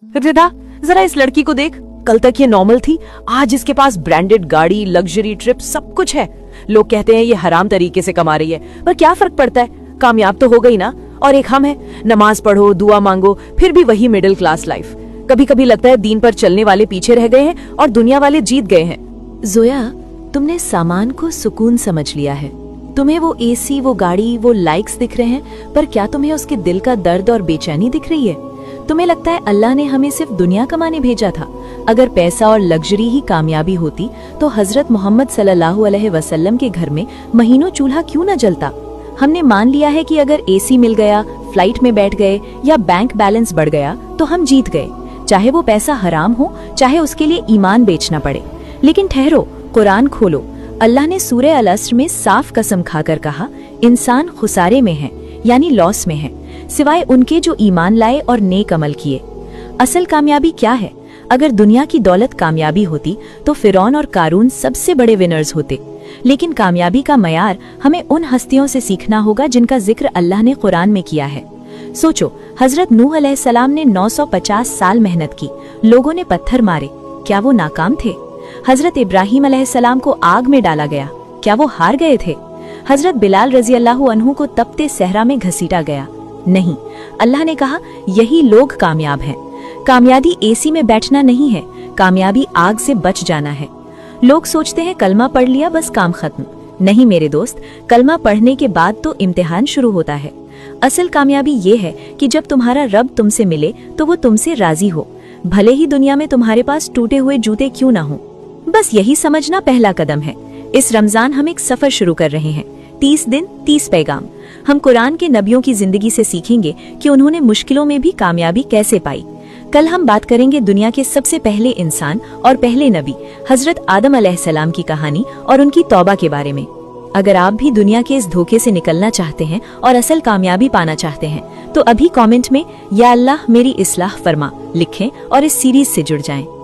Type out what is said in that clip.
रिदा, जरा इस लड़की को देख। कल तक ये नॉर्मल थी, आज इसके पास ब्रांडेड गाड़ी, लग्जरी ट्रिप, सब कुछ है। लोग कहते हैं ये हराम तरीके से कमा रही है, पर क्या फर्क पड़ता है, कामयाब तो हो गई ना। और एक हम है, नमाज पढ़ो, दुआ मांगो, फिर भी वही मिडिल क्लास लाइफ। कभी कभी लगता है दीन पर चलने वाले पीछे रह गए हैं और दुनिया वाले जीत गए हैं। जोया, तुमने सामान को सुकून समझ लिया है। तुम्हें वो एसी, वो गाड़ी, वो लाइक्स दिख रहे हैं, पर क्या तुम्हें उसके दिल का दर्द और बेचैनी दिख रही है? तुम्हें लगता है अल्लाह ने हमें सिर्फ दुनिया कमाने भेजा था? अगर पैसा और लग्जरी ही कामयाबी होती तो हजरत मोहम्मद सल्लल्लाहु अलैहि वसल्लम के घर में महीनों चूल्हा क्यों न जलता? हमने मान लिया है कि अगर एसी मिल गया, फ्लाइट में बैठ गए या बैंक बैलेंस बढ़ गया तो हम जीत गए, चाहे वो पैसा हराम हो, चाहे उसके लिए ईमान बेचना पड़े। लेकिन ठहरो, कुरान खोलो। अल्लाह ने सूरह अल अस्र में साफ कसम खाकर कहा, इंसान खुसारे में है, यानी लॉस में है, सिवाय उनके जो ईमान लाए और नेक अमल किए। असल कामयाबी क्या है? अगर दुनिया की दौलत कामयाबी होती तो फिरौन और कारून सबसे बड़े विनर्स होते। लेकिन कामयाबी का मयार हमें उन हस्तियों से सीखना होगा जिनका जिक्र अल्लाह ने कुरान में किया है। सोचो, हजरत नूह अलैहिस्सलाम ने 950 साल मेहनत की, लोगों ने पत्थर मारे, क्या वो नाकाम थे? हजरत इब्राहिम अलैहिस्सलाम को आग में डाला गया, क्या वो हार गए थे? हजरत बिलाल रजी अल्लाह अन्हु को तपते सहरा में घसीटा गया, नहीं। अल्लाह ने कहा, यही लोग कामयाब हैं। कामयाबी एसी में बैठना नहीं है, कामयाबी आग से बच जाना है। लोग सोचते हैं कलमा पढ़ लिया बस काम खत्म। नहीं मेरे दोस्त, कलमा पढ़ने के बाद तो इम्तिहान शुरू होता है। असल कामयाबी ये है कि जब तुम्हारा रब तुमसे मिले तो वो तुमसे राजी हो, भले ही दुनिया में तुम्हारे पास टूटे हुए जूते क्यों ना हो। बस यही समझना पहला कदम है। इस रमजान हम एक सफर शुरू कर रहे हैं, 30 दिन 30 पैगाम। हम कुरान के नबियों की जिंदगी से सीखेंगे कि उन्होंने मुश्किलों में भी कामयाबी कैसे पाई। कल हम बात करेंगे दुनिया के सबसे पहले इंसान और पहले नबी हजरत आदम अलैहिस्सलाम की कहानी और उनकी तौबा के बारे में। अगर आप भी दुनिया के इस धोखे से निकलना चाहते हैं और असल कामयाबी पाना चाहते हैं तो अभी कमेंट में या अल्लाह मेरी इस्लाह फरमा लिखें और इस सीरीज से जुड़ जाएं।